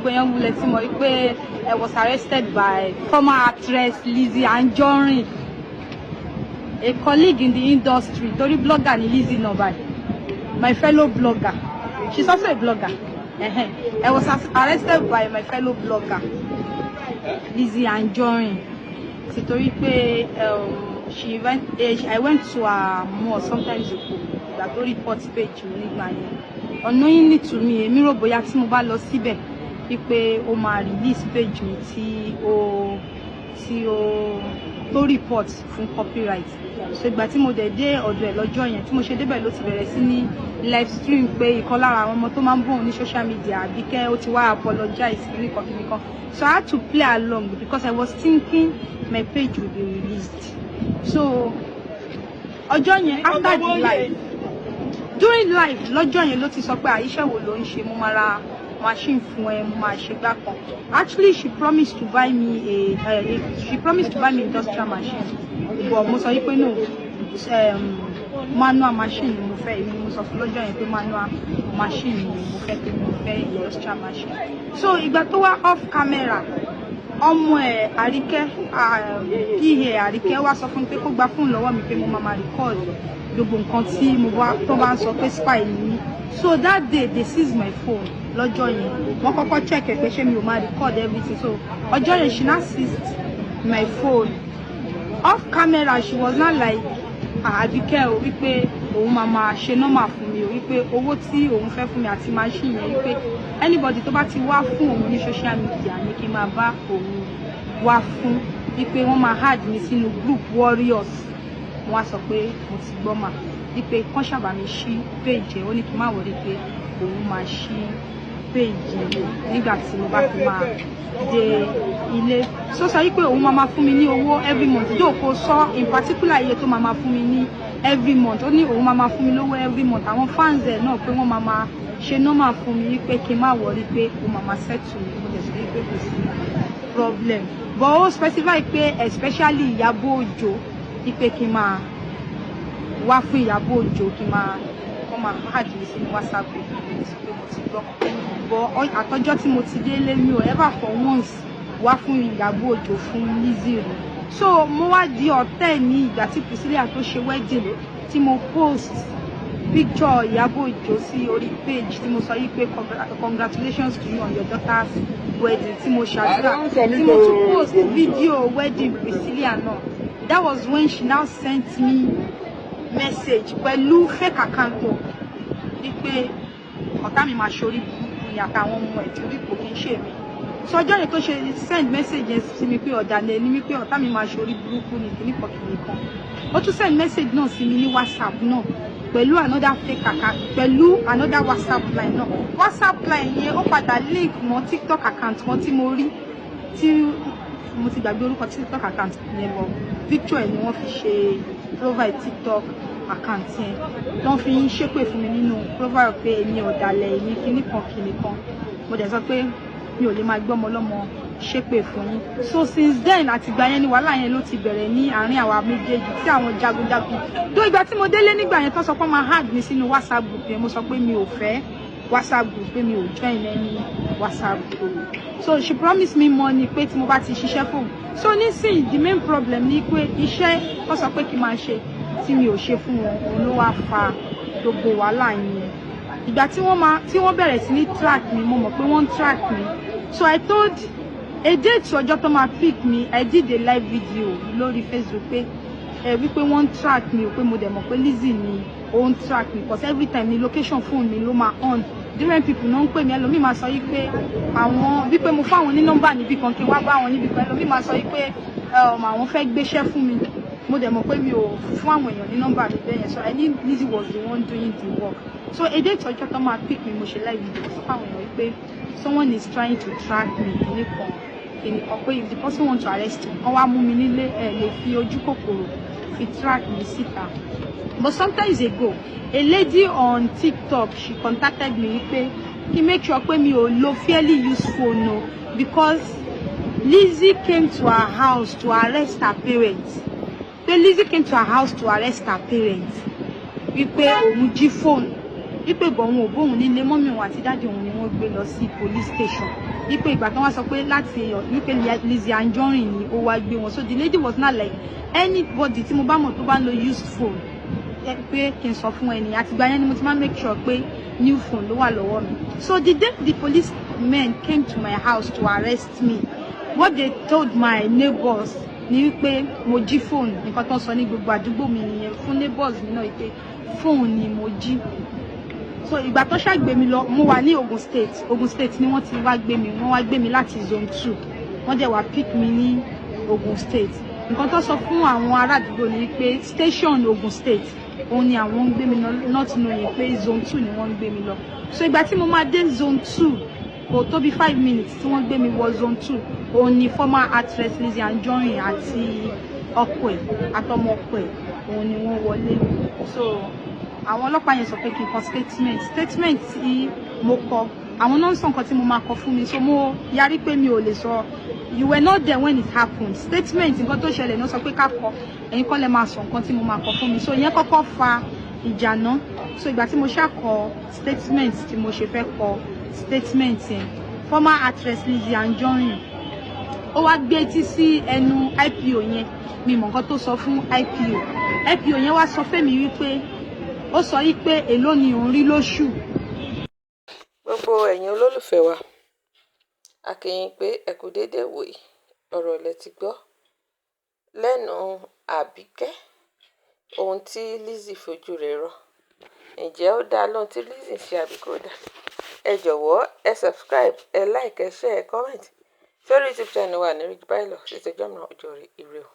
I was arrested by former actress Lizzy Anjorin, a colleague in the industry. Tori blogger ni Lizzy Nobody, my fellow blogger. She's also a blogger. I was arrested by my fellow blogger Lizzy Anjorin. I went to a mall sometimes ago that don't report page unknowingly to me. Èmi rò bóyá tí mo bá lọ síbẹ̀ wípé ó máa release page mi tí ó report fún copyright. So ìgbà tí mo dé ọ̀dọ̀ ẹ̀ lọ́jọ́ yẹn tí mo ṣe débẹ̀ ló ti bẹ̀rẹ̀ sí ní live stream pé ìkan lára àwọn ọmọ tó máa ń bọ̀ ní social media Abike ó ti wá apologize nìkan. So I had to play along because I was thinking my page would be released. So ọjọ́ yẹn after the live, during live lọ́jọ́ yẹn ló ti sọ pé àìṣẹ́ wo ló ń ṣe, mo máa ra machine fún ẹ, mo máa ṣe gbá kan. Actually she promised to buy me industrial machine, but mo sọ pé no, manual machine ni mo fẹ́. Èmi mo sọ fún lọ́jọ́ yẹn pé manual machine ni mo fẹ́, pé mo fẹ́ industrial machine. So ìgbà tó wá off camera, ọmọ ẹ̀ Abike PA Abike wá sọ fún pé kó gba fóònù lọ́wọ́ mi pé mo máa record gbogbo nǹkan tí mo bá tó bá ń sọ pé spy ni. So that day they seized my phone lọ́jọ́ yẹn. Wọ́n kọ́kọ́ check ẹ̀ pé ṣé mi ò máa record everything. So ọjọ́ yẹn she now seized my phone. Off camera she was not like Abike o wípé òun máa ṣe normal fún mi o wípé owó tí òun fẹ́ fún mi àti machine yẹn wípé anybody tó bá ti wá fún òun ní social media ní kí n máa bá òun wá fún, wípé wọ́n máa add mi sínú group warriors. Wọ́n á sọ pé mo ti gbọ́ mà wípé kán ṣàbà mi ṣí page ẹ̀, ó ní kí n má wọlé pé òun máa ṣí page nígbà tí mo bá fi máa dé ilé. So sọ wípé òun máa fún mi ní owó every month. Dóò kó sọ in particular iye tó máa fún mi ní every month. Ó ní òun máa fún mi lówó every month. Àwọn fans ẹ̀ náà pé wọ́n máa ṣe normal fún mi wípé kí n má wọlé pé òun máa settle mi. Mo dẹ̀ sọ wípé kò sí problem. But ó specify pé especially Ìyábọ̀ Òjó wípé kí n máa wá fún Ìyábọ̀ Òjó, kí n máa add mi sínú WhatsApp group. Mo sọ pé mo ti gbọ́. But àtọjọ́ tí mo ti délé mi ò ever for once wá fún Ìyábọ̀ Òjó fún Lizzy rẹ̀. So mo wá di ọ̀tẹ̀ ní ìgbà tí Priscilla tó ṣe wedding tí mo post picture Ìyábọ̀ Òjó sí orí page tí mo sọ yí pé congratulations to you on your daughter's wedding, tí mo ṣàdúrà, tí mo tún post video wedding Priscilla náà. That was when she now sent me message pẹ̀lú fake account wípé ọ̀tá mi máa ṣorí burúkú ni àtàwọn ọmọ ẹ̀ torí kò kí ń ṣe mí. So ọjọ́ yẹn tó ṣe send message sí mi pé ọ̀dàlẹ̀ ni mí pé ọ̀tá mi máa ṣorí burúkú ni kìnnìkan. Ó tún send message náà sí mi ní WhatsApp náà pẹ̀lú another fake account, pẹ̀lú another WhatsApp line náà. WhatsApp line yẹn ó padà link mọ́ TikTok account kan tí mo rí, tí mo ti gbàgbé orúkọ TikTok account yẹn lọ. Picture ẹ̀ ni wọ́n fi ṣe profile TikTok account yẹn. Wọ́n fi ń ṣépè fún mi nínú profile pé èmi ọ̀dàlẹ̀ èmi kìnnìkan. Mo dẹ̀ sọ pé mi ò lè máa gbọ́ ọmọ ọlọ́mọ ṣépè fún yín. So since then àtìgbà yẹn ni wàhálà yẹn ló ti bẹ̀rẹ̀ ní àárín àwa méjèèjì tí àwọn jagunjagun. Tó ìgbà tí mo délé nígbà yẹn tó sọ pé máa add mi sínú WhatsApp group yẹn, mo sọ pé mi ò fẹ́ WhatsApp group, pé mi ò join any WhatsApp group. So she promised me money pé tí mo bá ti ṣiṣẹ́ fún. So nísìnyí the main problem ni pé iṣẹ́ tó sọ pé kí n máa ṣe tí mi ò ṣe fún wọn, òun ló wá fa gbogbo wàhálà yẹn. Ìgbà tí wọ́n bẹ̀rẹ̀ sí ní track mi, mo mọ̀ pé wọ́n track mi. So I told a date ọjọ́ tó máa pick me, I did a live video lórí Facebook pé wípé wọ́n track mi, pé mo dẹ̀ mọ̀ pé Lizzy ni ó ń track mi because every time ni location phone mi ló máa on. Different people náà ń pè mí, ẹlòmíì máa sọ yí pé àwọn wípé mo fáwọn ní nọ́mbà níbì kan kí n wá bá àwọn níbì kan, ẹlòmíì máa sọ yí pé àwọn fẹ́ gbéṣẹ́ fún mi. Mo dẹ̀ mọ̀ pé mi ò fún àwọn èèyàn ní nọ́mbà mi bẹ́ẹ̀ yẹn. So I knew Lizzy was the one doing the work. So a date ọjọ́ tó máa pick me, mo ṣe live video sọ fáwọn èèyàn wípé someone is trying to track me kìnnìkan pé if the person want to arrest me, kán wá mú mi nílé lè fi ojú kòkòrò fi track me síta. But sometimes ago a lady on TikTok she contacted me pé kí make sure pé mi ò lo fairly useful no because Lizzy came to her house to arrest her parents. Lizzy came to her house to arrest her parents. Wípé òun jí phone. Wípé bọ̀ òun ò bóun nílé, mọ́mì òun àti dáàdì òun ni wọ́n gbé lọ sí police station. wípé ìgbà kan wá sọ pé láti wípé Lizzy Anjorin ni ó wá gbé wọn. So the lady was not like anybody tí mo bá mọ̀ tó bá ń lo used phone pé kí n sọ fún ẹni àtìgbà yẹn ni mo ti máa make sure pé new phone ló wà lọ́wọ́ mi. So the day the policemen came to my house to arrest me, what they told my neighbors ni wípé mo jí phone. Nǹkan tó ń sọ ní gbogbo àdúgbò mi nìyẹn fún neighbors mi náà wípé phone ni mo jí. So ìgbà tó ṣá gbé mi lọ, mo wà ní Ogun State ni wọ́n ti wá gbé mi. Wọ́n wá gbé mi láti zone 2. Wọ́n dẹ̀ wá pick mi ní Ogun State. Nǹkan tó sọ fún àwọn ará àdúgbò ni pé station Ogun State òun ni àwọn ń gbé mi lọ, not knowing pé zone 2 ni wọ́n ń gbé mi lọ. So ìgbà tí mo máa dé zone 2 kò tó bí 5 minutes tí wọ́n gbé mi wọ zone 2 òun ni former actress Lizzy Anjorin àti ọkọ ẹ̀ àtọmọ ọkọ ẹ̀ òun ni wọ́n wọlé. So àwọn ọlọ́pàá yẹn sọ pé kí n kọ statement tí mo kọ. Àwọn náà ń sọ nǹkan tí mo máa kọ fún mi. So mo yarí pé mi ò lè sọ. You were not there when it happened. Statement nǹkan tó ṣẹlẹ̀ náà sọ pé ká kọ. Ẹ̀yin kọ́ lẹ máa sọ nǹkan tí mo máa kọ fún mi. So ìyẹn kọ́kọ́ fa ìjà náà. So ìgbà tí mo ṣàkọ statement tí mo ṣe fẹ́ kọ statement yẹn, former actress Lizzy Anjorin ó wá gbé etí sí ẹnu IPO yẹn. Mi mọ̀ nǹkan tó sọ fún IPO yẹn wá sọ fẹ́mi wípé ó sọ wípé èló ni òun rí lóṣù. Gbogbo ẹ̀yin olólùfẹ́ wa, a kí yín pé ẹ kú déédéé wò yìí. Ọ̀rọ̀ lẹ ti gbọ́ lẹ́nu Abike, ohun tí Lizzy fojú rẹ̀ rọ̀. Ǹjẹ́ ó dá lóhun tí Lizzy ṣe àbí kò dá? Ẹ jọ̀wọ́ ẹ subscribe, ẹ like, ẹ share, ẹ comment sórí YouTube channel wa ní Ridge Bailo. Títí ọjọ́ mìíràn, ọjọ́ ire o.